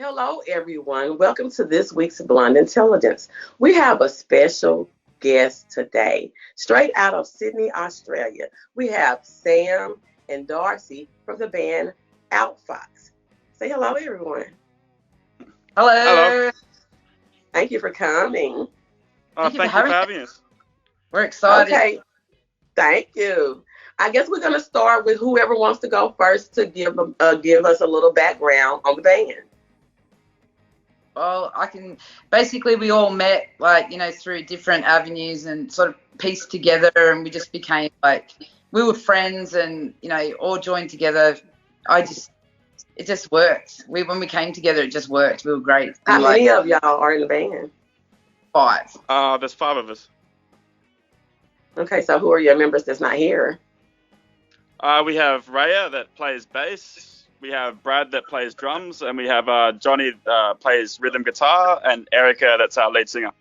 Hello, everyone. Welcome to this week's Blonde Intelligence. We have a special guest today, straight out of Sydney, Australia. We have Sam and Darcy from the band Outfox. Say hello, everyone. Hello. Hello. Thank you for coming. Thank you for having us. We're excited. Okay, thank you. I guess we're going to start with whoever wants to go first to give us a little background on the band. Well, basically we all met through different avenues and sort of pieced together, and we just became we were friends and, all joined together. It just worked. When we came together, it just worked. We were great. How many of y'all are in the band? 5. There's 5 of us. Okay, so who are your members that's not here? We have Raya that plays bass. We have Brad that plays drums, and we have Johnny plays rhythm guitar, and Erica that's our lead singer.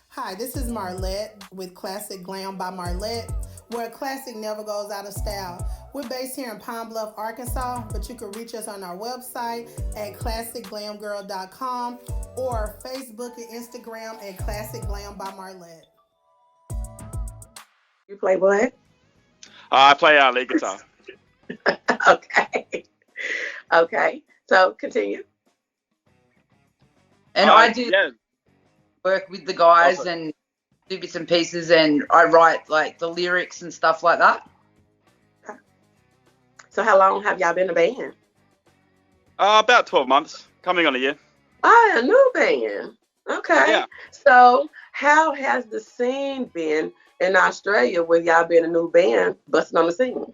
Hi, this is Marlette with Classic Glam by Marlette, where classic never goes out of style. We're based here in Pine Bluff, Arkansas, but you can reach us on our website at classicglamgirl.com or Facebook and Instagram at Classic Glam by Marlette. You play what? I play lead guitar. Okay. So continue. And I do work with the guys and do bits and pieces, and I write the lyrics and stuff like that. So how long have y'all been a band? About 12 months, coming on a year. A new band. Okay. Yeah. So how has the scene been in Australia with y'all being a new band busting on the scene?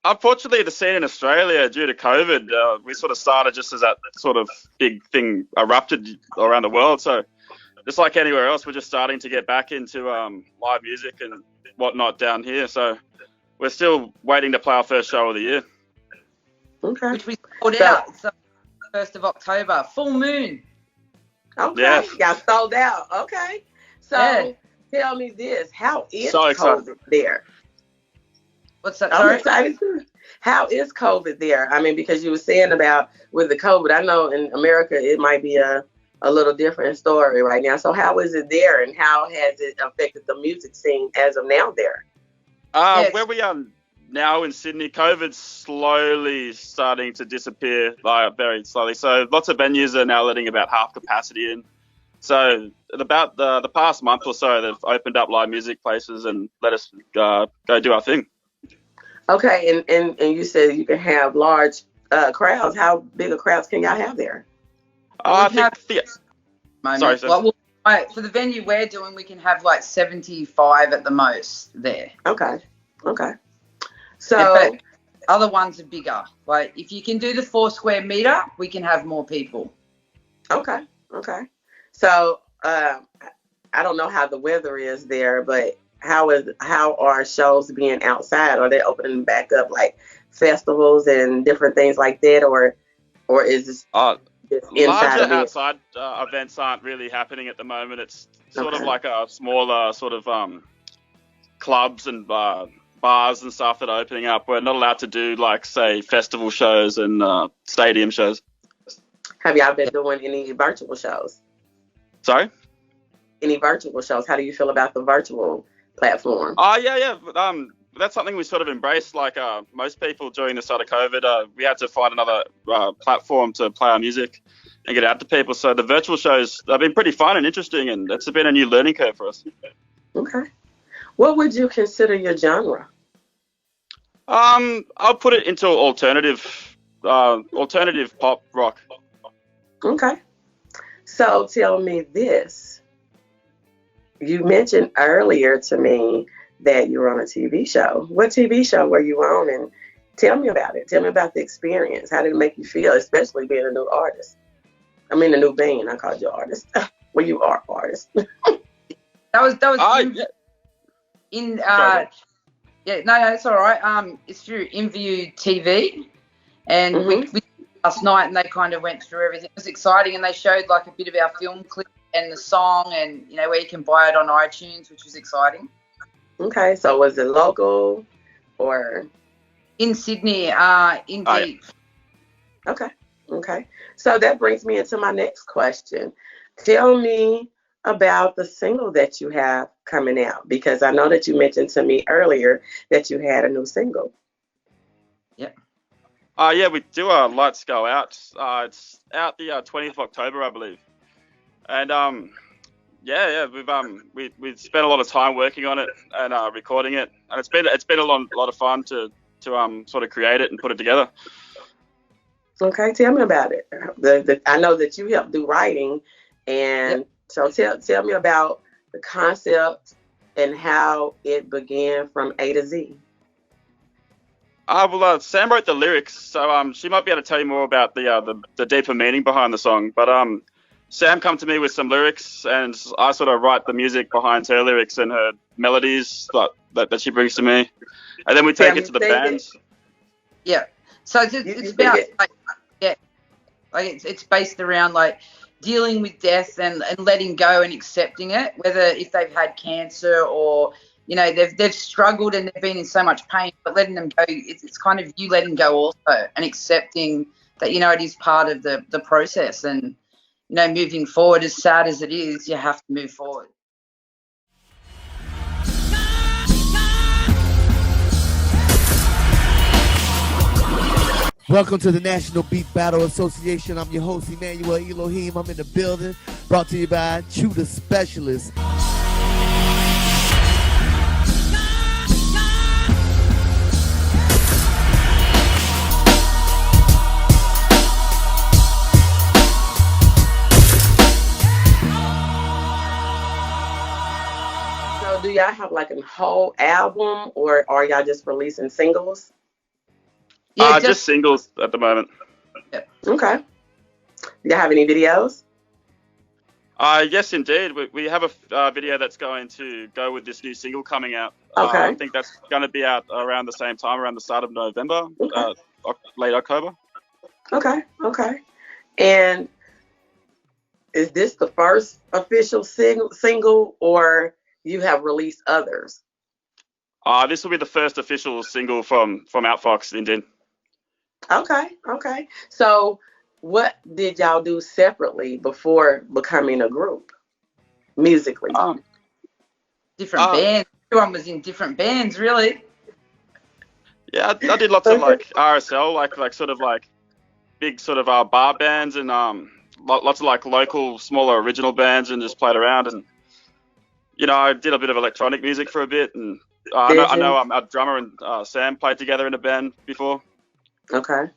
Unfortunately, the scene in Australia, due to COVID, we sort of started just as that sort of big thing erupted around the world. So just like anywhere else, we're just starting to get back into live music and whatnot down here. So we're still waiting to play our first show of the year. Okay. Which we sold out. So 1st of October, full moon. Okay. Yeah. Y'all sold out. Okay. So tell me this. How is COVID there? What's that? I'm Sorry? excited too. How is COVID there? I mean, because you were saying about with the COVID, I know in America it might be a little different story right now. So how is it there, and how has it affected the music scene as of now there? Where we are now in Sydney, COVID's slowly starting to disappear, very slowly. So lots of venues are now letting about half capacity in. So about the past month or so, they've opened up live music places and let us go do our thing. Okay, and you said you can have large crowds. How big of crowds can y'all have there? I think Sorry, sir. Well, for the venue we're doing, we can have 75 at the most there. Okay. So other ones are bigger. If you can do the 4 square meter, we can have more people. Okay. So I don't know how the weather is there, but how are shows being outside? Are they opening back up festivals and different things like that, or is this inside larger of it? outside events aren't really happening at the moment. It's sort of like a smaller sort of clubs and bars and stuff that are opening up. We're not allowed to do say festival shows and stadium shows. Have y'all been doing any virtual shows? Sorry? Any virtual shows? How do you feel about the virtual platform? Yeah. That's something we sort of embraced, most people during the start of COVID. We had to find another platform to play our music and get out to people. So the virtual shows have been pretty fun and interesting, and it's been a new learning curve for us. Okay. What would you consider your genre? I'll put it into alternative pop rock. Okay. So tell me this. You mentioned earlier to me that you were on a TV show. What TV show were you on? And tell me about it. Tell me about the experience. How did it make you feel, especially being a new artist? I mean, a new band. I called you artist. Well, you are artist. That was it's all right. It's through InView TV, and we last night, and they kind of went through everything. It was exciting, and they showed a bit of our film clip and the song, and where you can buy it on iTunes, which was exciting. Okay, so was it local or in Sydney? Okay. Okay. So that brings me into my next question. Tell me about the single that you have coming out because I know that you mentioned to me earlier that you had a new single. Yep. Yeah, we do Lights Go Out. It's out the 20th of October, I believe. And yeah, we've spent a lot of time working on it and recording it, and it's been a lot of fun to sort of create it and put it together. Okay, tell me about it. I know that you help do writing, and Yep. so tell me about the concept and how it began from A to Z. Well, Sam wrote the lyrics, so she might be able to tell you more about the deeper meaning behind the song. But Sam come to me with some lyrics, and I sort of write the music behind her lyrics and her melodies that she brings to me, and then we take it to the bands. Yeah. So it's about it's based around like dealing with death and letting go and accepting it, whether if they've had cancer or they've struggled and they've been in so much pain, but letting them go, it's kind of you letting go also and accepting that it is part of the process, and moving forward, as sad as it is, you have to move forward. Welcome to the National Beat Battle Association. I'm your host, Emmanuel Elohim. I'm in the building, brought to you by Chew the Specialist. So do y'all have like a whole album, or are y'all just releasing singles? Yeah, just singles at the moment. Yeah. Okay. Do y'all have any videos? Yes, indeed. We have a video that's going to go with this new single coming out. Okay. I think that's going to be out around the same time, around the start of November, Okay. Late October. Okay. Okay. And is this the first official single, or you have released others? This will be the first official single from Outfoxed, indeed. Okay. Okay. So what did y'all do separately before becoming a group musically? Different bands. Everyone was in different bands, really. Yeah, I did lots of like RSL, like sort of like big sort of bar bands and lots of like local smaller original bands, and just played around. And I did a bit of electronic music for a bit, and I know our drummer and Sam played together in a band before. Okay.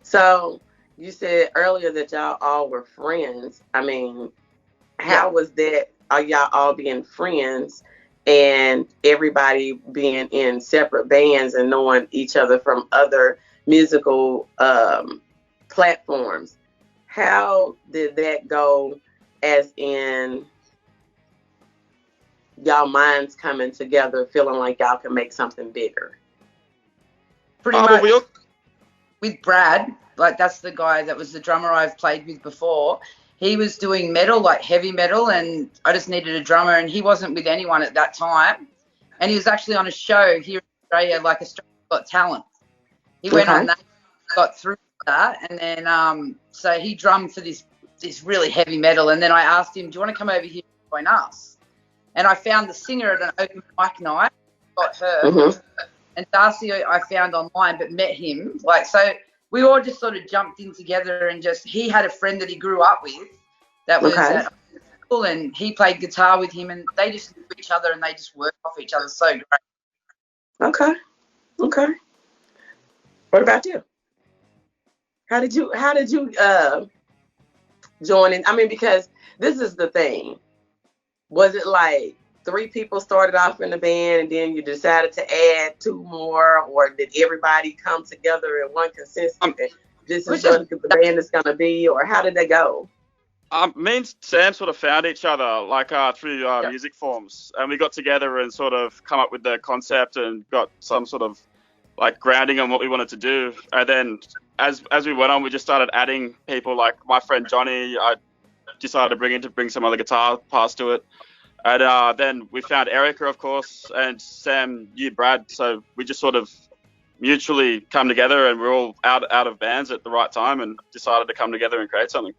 So you said earlier that y'all all were friends. I mean, how was that? Are y'all all being friends and everybody being in separate bands and knowing each other from other musical platforms? How did that go, as in y'all minds coming together feeling like y'all can make something bigger? Pretty much with Brad, like that's the guy that was the drummer I've played with before. He was doing metal, like heavy metal, and I just needed a drummer, and he wasn't with anyone at that time. And he was actually on a show here in Australia, like Australia's Got Talent. He went on that, got through that, and then so he drummed for this really heavy metal. And then I asked him, do you want to come over here and join us? And I found the singer at an open mic night, got her. Mm-hmm. And Darcy I found online, but met him. So we all just sort of jumped in together, and he had a friend that he grew up with that was at school, and he played guitar with him, and they just knew each other and they just worked off each other so great. Okay. Okay. What about you? How did you join in? I mean, because this is the thing. Was it like 3 people started off in the band and then you decided to add 2 more, or did everybody come together in one consensus? This is what the band is going to be, or how did they go? Me and Sam sort of found each other through music forums, and we got together and sort of come up with the concept and got some sort of like grounding on what we wanted to do. And then as we went on, we just started adding people. Like my friend Johnny, I decided to bring some other guitar parts to it. And then we found Erica, of course, and Sam knew Brad, so we just sort of, mutually come together, and we're all out of bands at the right time and decided to come together and create something.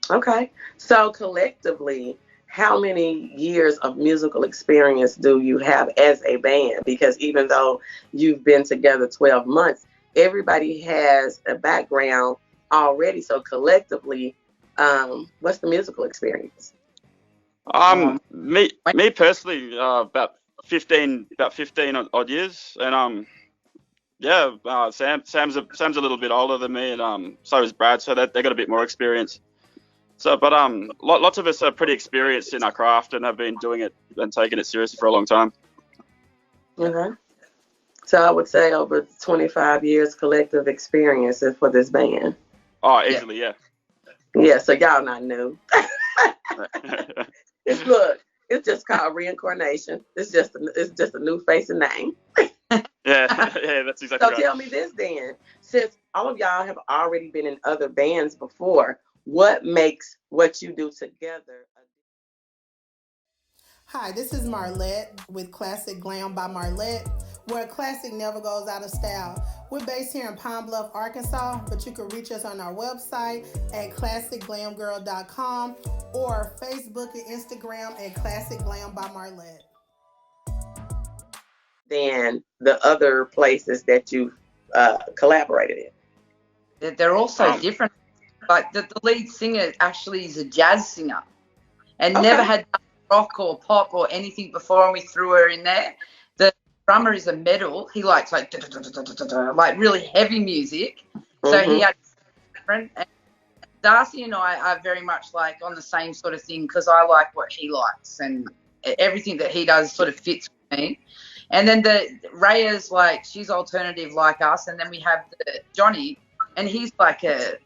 Okay. So collectively, how many years of musical experience do you have as a band? Because even though you've been together 12 months, everybody has a background already. So collectively, what's the musical experience? Me personally, about 15 odd years, and Sam's a little bit older than me, and so is Brad, so they got a bit more experience. So, but lots of us are pretty experienced in our craft and have been doing it and taking it seriously for a long time. Okay. So I would say over 25 years collective experiences for this band. Oh, easily, yeah. Yeah, so y'all not new. It's just called reincarnation. It's just a new face and name. Yeah, that's exactly right. So tell me this then, since all of y'all have already been in other bands before, what makes what you do together? Hi, this is Marlette with Classic Glam by Marlette, where classic never goes out of style. We're based here in Pine Bluff, Arkansas, but you can reach us on our website at classicglamgirl.com or Facebook and Instagram at Classic Glam by Marlette. Than the other places that you've collaborated in? They're also different. Like the lead singer actually is a jazz singer and never had rock or pop or anything before, and we threw her in there. The drummer is a metal. He likes like really heavy music. So he had different. And Darcy and I are very much like on the same sort of thing because I like what he likes and everything that he does sort of fits with me. And then the Raya's like, she's alternative like us. And then we have the Johnny, and he's like a,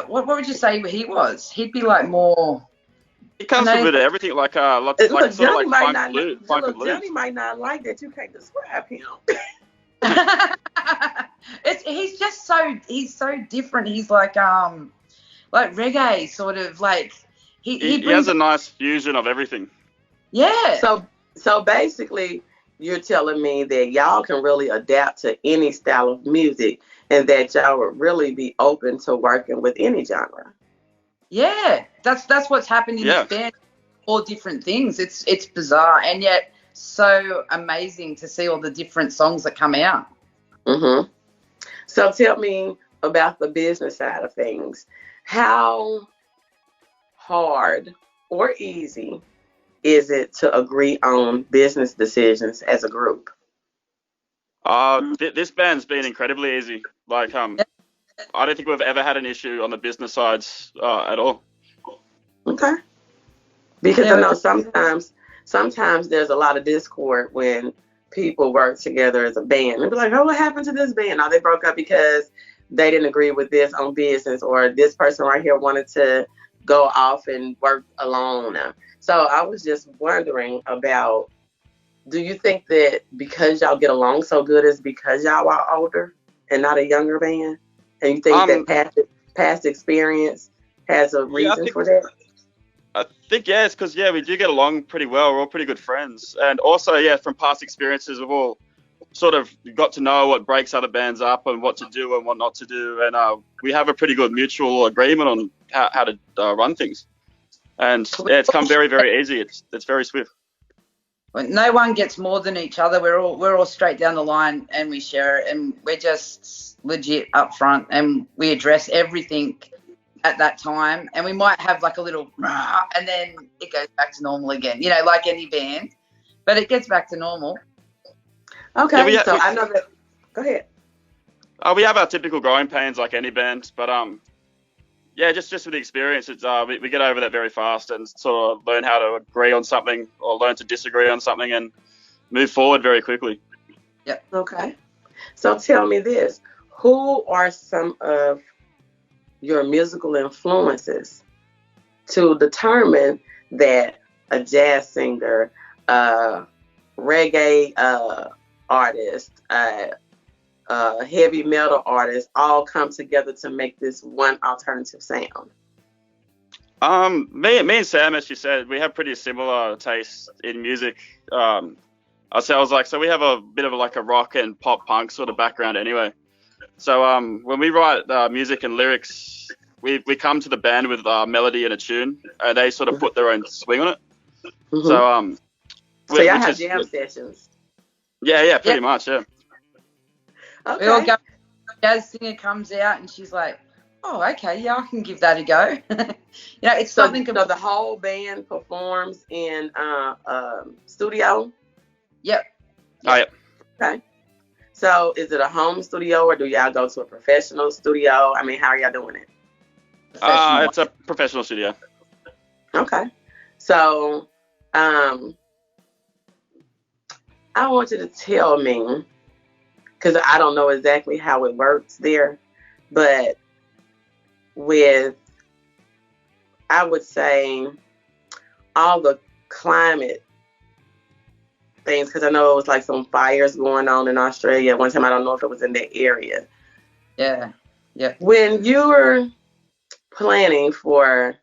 what would you say he was? He'd be like more. He comes with a bit of everything, like lots of like sort of like funk blues. Johnny might not like that you can't describe him. He's so different. He's like reggae sort of like he has a nice fusion of everything. Yeah. So basically, you're telling me that y'all can really adapt to any style of music and that y'all would really be open to working with any genre. Yeah, that's what's happened in this band. All different things. It's bizarre and yet so amazing to see all the different songs that come out. Mm-hmm. So tell me about the business side of things. How hard or easy is it to agree on business decisions as a group? This band's been incredibly easy. Like, I don't think we've ever had an issue on the business sides at all. Okay. Because I know sometimes there's a lot of discord when people work together as a band. They'll be like, oh, what happened to this band? Oh, they broke up because they didn't agree with this on business, or this person right here wanted to go off and work alone. So I was just wondering about, do you think that because y'all get along so good is because y'all are older and not a younger band? And you think that past experience has a reason for that? I think, it's because, we do get along pretty well. We're all pretty good friends. And also, from past experiences, we've all sort of got to know what breaks other bands up and what to do and what not to do. And we have a pretty good mutual agreement on how to run things. And it's come very, very easy. It's very swift. No one gets more than each other. We're all straight down the line and we share it, and we're just legit up front and we address everything at that time, and we might have like a little and then it goes back to normal again, like any band, but it gets back to normal. Okay. I know that. Go ahead. We have our typical growing pains like any band, but just with the experience, it's we get over that very fast and sort of learn how to agree on something or learn to disagree on something and move forward very quickly. Yeah. Okay. So tell me this: who are some of your musical influences to determine that a jazz singer, reggae artist, heavy metal artist all come together to make this one alternative sound? Me and Sam, as you said, we have pretty similar tastes in music. So we have a bit of a rock and pop punk sort of background anyway. So when we write music and lyrics, we come to the band with a melody and a tune, and they sort of put their own swing on it. Mm-hmm. So y'all have jam sessions. Yeah, pretty much, yeah. Okay. We all go. Jazz singer comes out and she's like, "Oh, okay, yeah, I can give that a go." It's something. So the whole band performs in studio. Yep. Oh, yeah. Okay. So is it a home studio or do y'all go to a professional studio? I mean, how are y'all doing it? It's a professional studio. Okay. So I want you to tell me, because I don't know exactly how it works there, but with, I would say, all the climate things, because I know it was like some fires going on in Australia at one time. I don't know if it was in that area. Yeah. When you were planning for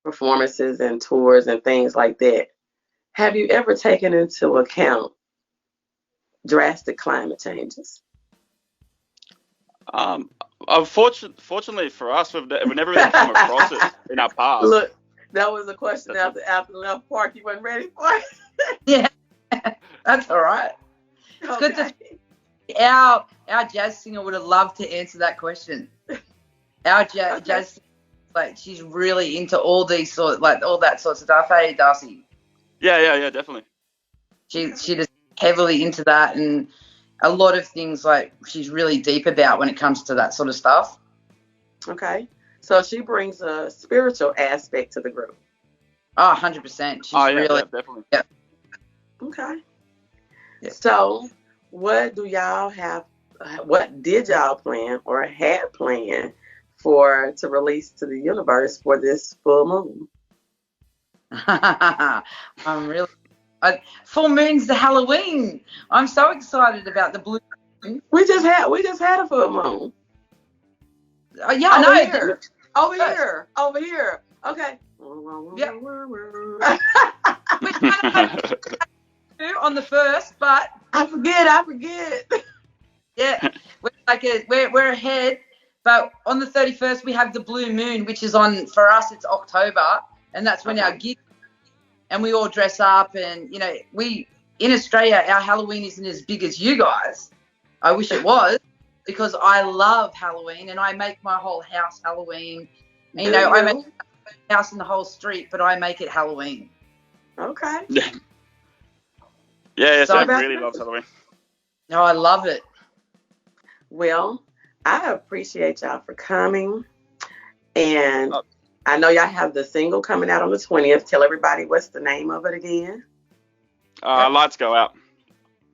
performances and tours and things like that, have you ever taken into account drastic climate changes? Fortunately for us, we've never really come across it in our past. Look, that was a question after left park you weren't ready for. Yeah, that's all right. It's good to. Our jazz singer would have loved to answer that question. Our jazz singer, like, she's really into all these all that sort of stuff. Hey, Darcy. Yeah, definitely. She just heavily into that, and a lot of things like she's really deep about when it comes to that sort of stuff. Okay, so she brings a spiritual aspect to the group. Oh, 100%. She's really definitely. Yeah. Okay. Yeah. So what did y'all plan or had planned to release to the universe for this full moon? I'm really full moon's the Halloween. I'm so excited about the blue moon. We just had a full moon. Yeah, Over here. Okay. Yep. On the 1st, but I forget. Yeah, we're ahead. But on the 31st, we have the blue moon, which is for us, it's October, and that's when our gig. And we all dress up, and in Australia, our Halloween isn't as big as you guys. I wish it was, because I love Halloween, and I make my whole house Halloween. And, I make a house in the whole street, but I make it Halloween. Okay. Yeah, so I really love Halloween. No, I love it. Well, I appreciate y'all for coming, and I know y'all have the single coming out on the 20th. Tell everybody what's the name of it again. Lights Go Out.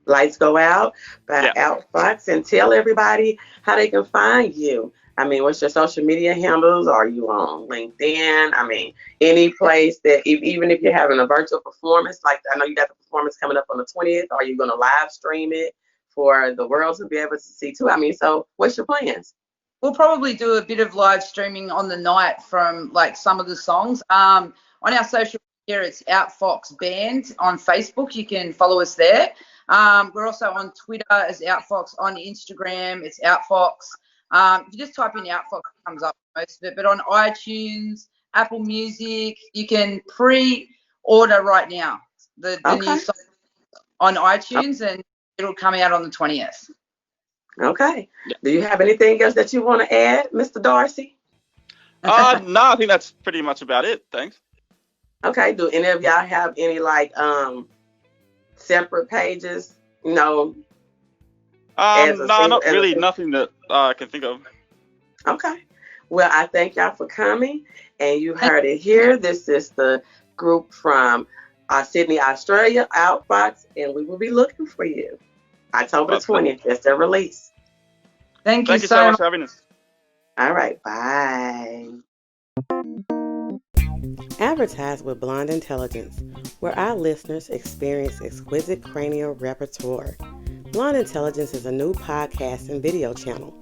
Lights Go Out by Outfox, and tell everybody how they can find you. I mean, what's your social media handles? Are you on LinkedIn? I mean, any place that, even if you're having a virtual performance, like I know you got the performance coming up on the 20th, are you going to live stream it for the world to be able to see too? I mean, so what's your plans? We'll probably do a bit of live streaming on the night from some of the songs. On our social media, it's Outfox Band on Facebook. You can follow us there. We're also on Twitter as Outfox. On Instagram, it's Outfox. If you just type in Outfox, it comes up most of it. But on iTunes, Apple Music, you can pre-order right now the new song on iTunes, and it'll come out on the 20th. Okay. Do you have anything else that you want to add, Mr. Darcy? No, I think that's pretty much about it. Thanks. Okay. Do any of y'all have any separate pages? No, not really. Nothing that I can think of. Okay. Well, I thank y'all for coming, and you heard it here. This is the group from Sydney, Australia, Outfox, and we will be looking for you. October the 20th. That's their release. Thank you so much for having us. All right. Bye. Advertise with Blonde Intelligence, where our listeners experience exquisite cranial repertoire. Blonde Intelligence is a new podcast and video channel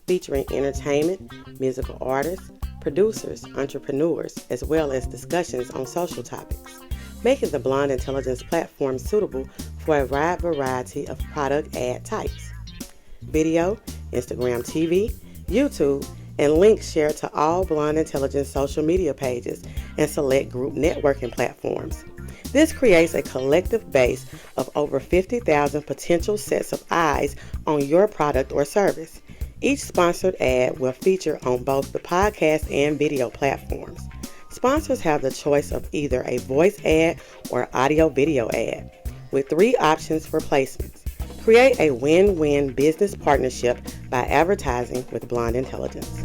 featuring entertainment, musical artists, producers, entrepreneurs, as well as discussions on social topics. making the Blonde Intelligence platform suitable for a wide variety of product ad types. Video, Instagram TV, YouTube, and links shared to all Blonde Intelligence social media pages and select group networking platforms. This creates a collective base of over 50,000 potential sets of eyes on your product or service. Each sponsored ad will feature on both the podcast and video platforms. Sponsors have the choice of either a voice ad or audio-video ad, with 3 options for placements. Create a win-win business partnership by advertising with Blonde Intelligence.